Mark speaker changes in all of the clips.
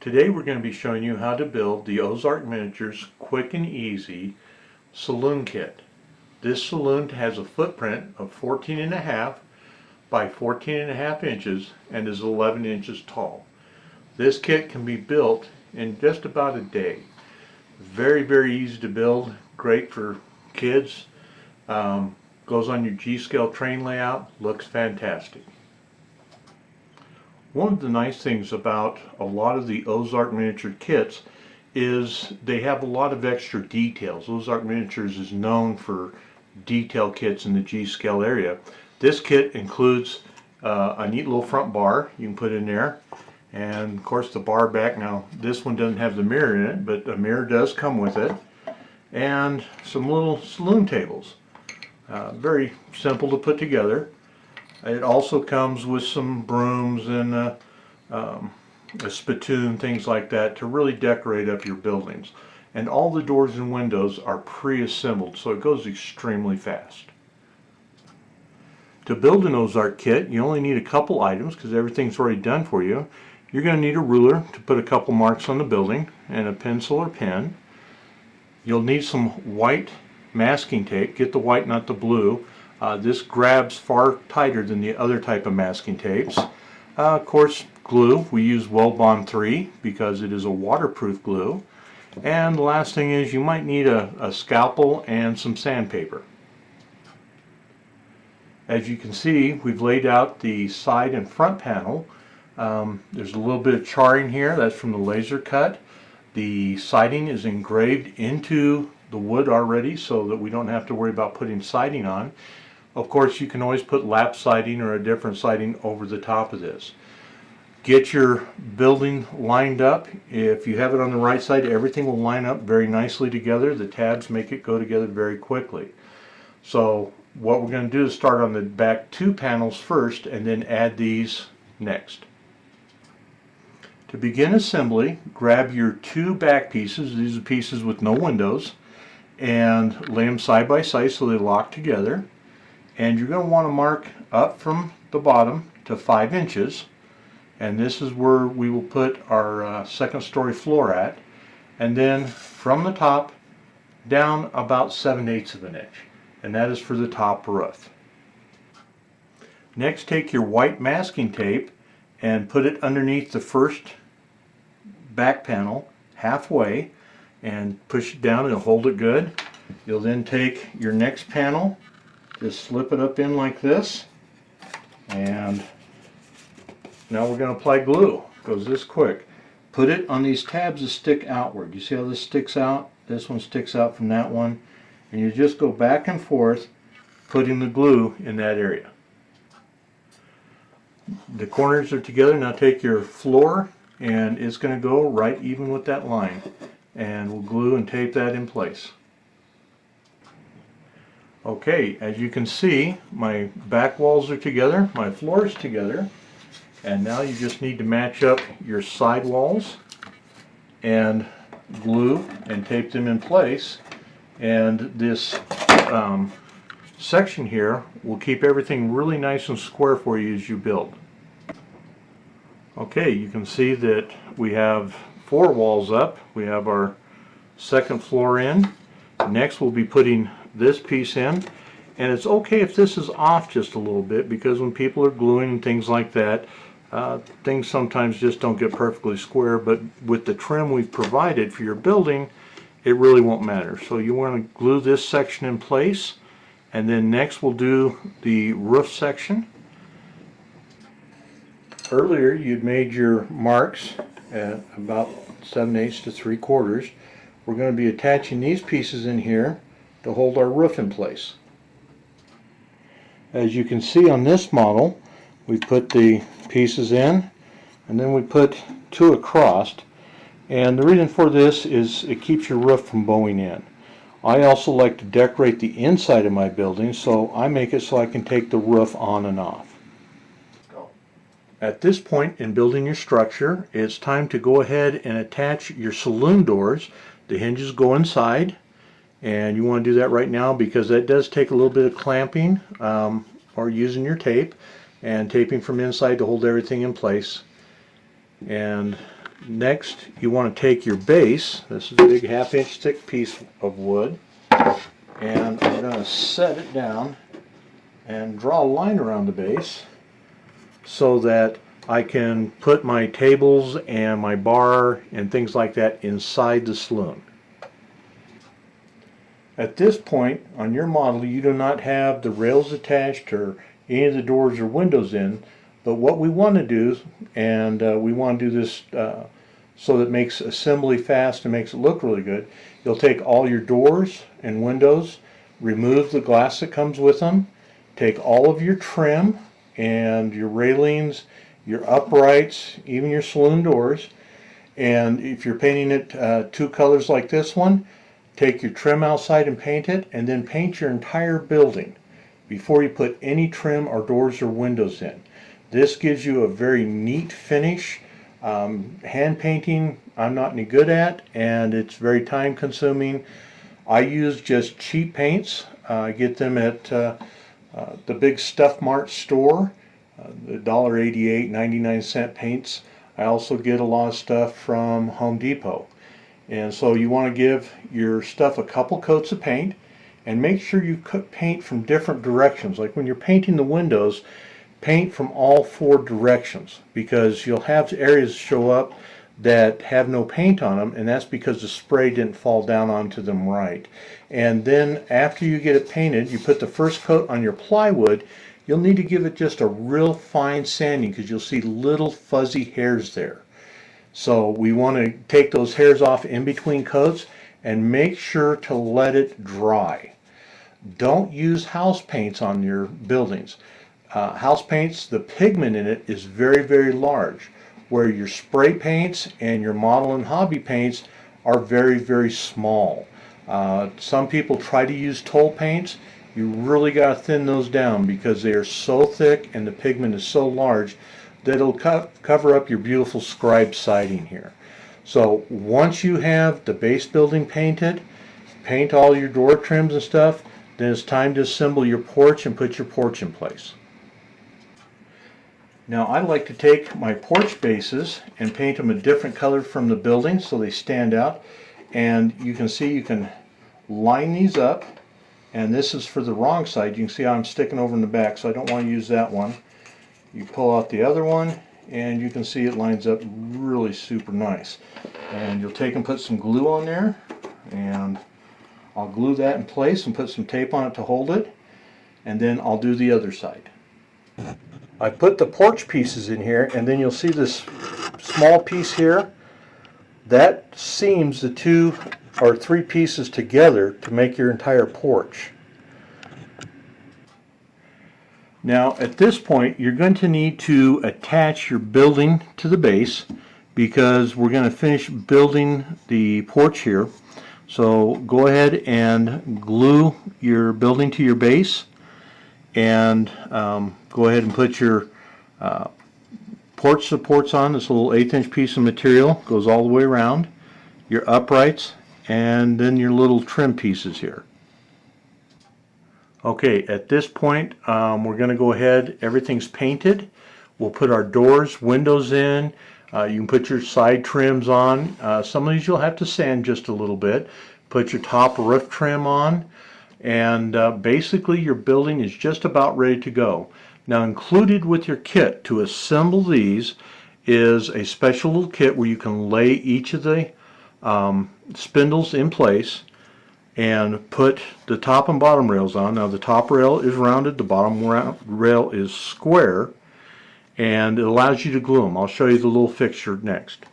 Speaker 1: Today we're going to be showing you how to build the Ozark Miniatures quick and easy saloon kit. This saloon has a footprint of 14.5 by 14.5 inches and is 11 inches tall. This kit can be built in just about a day. Very easy to build, great for kids, goes on your G-scale train layout, looks fantastic. One of the nice things about a lot of the Ozark Miniature kits is they have a lot of extra details. Ozark Miniatures is known for detail kits in the G-scale area. This kit includes a neat little front bar you can put in there, and of course the bar back. Now this one doesn't have the mirror in it, but a mirror does come with it, and some little saloon tables. Very simple to put together. It also comes with some brooms and a spittoon, things like that, to really decorate up your buildings. And all the doors and windows are pre-assembled, so it goes extremely fast. To build an Ozark kit, you only need a couple items because everything's already done for you. You're going to need a ruler to put a couple marks on the building, and a pencil or pen. You'll need some white masking tape. Get the white, not the blue. This grabs far tighter than the other type of masking tapes. Of course, glue. We use Weld Bond 3 because it is a waterproof glue. And the last thing is you might need a scalpel and some sandpaper. As you can see, we've laid out the side and front panel. There's a little bit of charring here. That's from the laser cut. The siding is engraved into the wood already so that we don't have to worry about putting siding on. Of course, you can always put lap siding or a different siding over the top of this. Get your building lined up. If you have it on the right side, everything will line up very nicely together. The tabs make it go together very quickly. So what we're going to do is start on the back two panels first and then add these next. To begin assembly, grab your two back pieces. These are pieces with no windows, and lay them side by side so they lock together. And you're going to want to mark up from the bottom to 5 inches, and this is where we will put our second story floor at, and then from the top down about 7/8 of an inch, and that is for the top roof. Next, take your white masking tape and put it underneath the first back panel halfway and push it down and hold it good. You'll then take your next panel, just slip it up in like this, and now we're going to apply glue. It goes this quick. Put it on these tabs that stick outward. You see how this sticks out? This one sticks out from that one, and you just go back and forth putting the glue in that area. The corners are together. Now take your floor, and it's going to go right even with that line, and we'll glue and tape that in place. Okay, as you can see, my back walls are together, my floor is together, and now you just need to match up your side walls and glue and tape them in place. And this section here will keep everything really nice and square for you as you build. Okay, you can see that we have 4 walls up. We have our second floor in. Next we'll be putting this piece in, and it's okay if this is off just a little bit, because when people are gluing and things like that, things sometimes just don't get perfectly square, but with the trim we've provided for your building, it really won't matter. So you want to glue this section in place, and then next we'll do the roof section. Earlier you'd made your marks at about 7/8 to 3/4. We're going to be attaching these pieces in here to hold our roof in place. As you can see on this model, we put the pieces in, and then we put 2 across, and the reason for this is it keeps your roof from bowing in. I also like to decorate the inside of my building, so I make it so I can take the roof on and off. At this point in building your structure, it's time to go ahead and attach your saloon doors. The hinges go inside, and you want to do that right now because that does take a little bit of clamping or using your tape and taping from inside to hold everything in place. And Next, you want to take your base. This is a big 1/2 inch thick piece of wood, and I'm going to set it down and draw a line around the base so that I can put my tables and my bar and things like that inside the saloon. At this point on your model, you do not have the rails attached or any of the doors or windows in, but what we want to do, and we want to do this so that it makes assembly fast and makes it look really good, you'll take all your doors and windows, remove the glass that comes with them, take all of your trim and your railings, your uprights, even your saloon doors, and if you're painting it 2 colors like this one, take your trim outside and paint it, and then paint your entire building before you put any trim or doors or windows in. This gives you a very neat finish. Hand painting I'm not any good at, and it's very time consuming. I use just cheap paints. I get them at the big Stuff Mart store, the $1.88, 99-cent paints. I also get a lot of stuff from Home Depot. And so you want to give your stuff a couple coats of paint, and make sure you paint from different directions. Like when you're painting the windows, paint from all 4 directions, because you'll have areas show up that have no paint on them, and that's because the spray didn't fall down onto them right. And then after you get it painted, you put the first coat on your plywood. You'll need to give it just a real fine sanding, because you'll see little fuzzy hairs there. So we want to take those hairs off in between coats and make sure to let it dry. Don't use house paints on your buildings. House paints, the pigment in it is very, very large, where your spray paints and your model and hobby paints are very, very small. Some people try to use toll paints. You really got to thin those down, because they are so thick and the pigment is so large that it'll cover up your beautiful scribe siding here. So once you have the base building painted, paint all your door trims and stuff, then it's time to assemble your porch and put your porch in place. Now I like to take my porch bases and paint them a different color from the building so they stand out. And you can see you can line these up, and this is for the wrong side. You can see how I'm sticking over in the back, so I don't want to use that one. You pull out the other one, and you can see it lines up really super nice. And you'll take and put some glue on there, and I'll glue that in place and put some tape on it to hold it, and then I'll do the other side. I put the porch pieces in here, and then you'll see this small piece here. That seams the 2 or 3 pieces together to make your entire porch. Now at this point you're going to need to attach your building to the base, because we're going to finish building the porch here. So go ahead and glue your building to your base, and go ahead and put your porch supports on. This little 1/8 inch piece of material goes all the way around, your uprights, and then your little trim pieces here. Okay, at this point we're going to go ahead, everything's painted. We'll put our doors, windows in. You can put your side trims on. Some of these you'll have to sand just a little bit. Put your top roof trim on, and basically your building is just about ready to go. Now included with your kit to assemble these is a special little kit where you can lay each of the spindles in place and put the top and bottom rails on. Now the top rail is rounded, the bottom rail is square, and it allows you to glue them. I'll show you the little fixture next.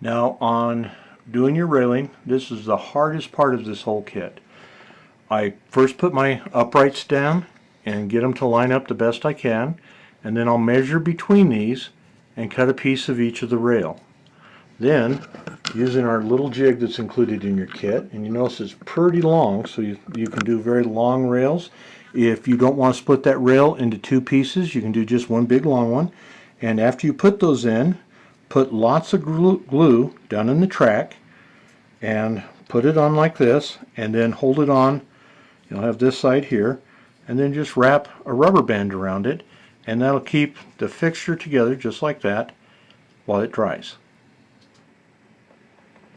Speaker 1: Now on doing your railing, this is the hardest part of this whole kit. I first put my uprights down and get them to line up the best I can, and then I'll measure between these and cut a piece of each of the rail. Then, using our little jig that's included in your kit, and you notice it's pretty long, so you can do very long rails. If you don't want to split that rail into 2 pieces, you can do just one big long one. And after you put those in, put lots of glue down in the track and put it on like this, and then hold it on. You'll have this side here, and then just wrap a rubber band around it, and that'll keep the fixture together just like that while it dries.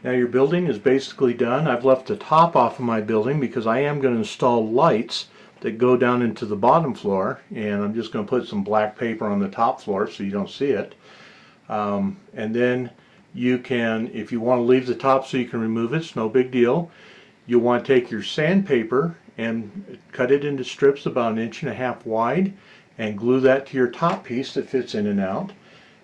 Speaker 1: Now your building is basically done. I've left the top off of my building because I am going to install lights that go down into the bottom floor, and I'm just going to put some black paper on the top floor so you don't see it. And then you can, if you want to leave the top so you can remove it, it's no big deal. You'll want to take your sandpaper and cut it into strips about 1.5 inches wide and glue that to your top piece that fits in and out,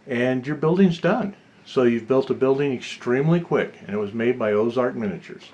Speaker 1: and your building's done. So you've built a building extremely quick, and it was made by Ozark Miniatures.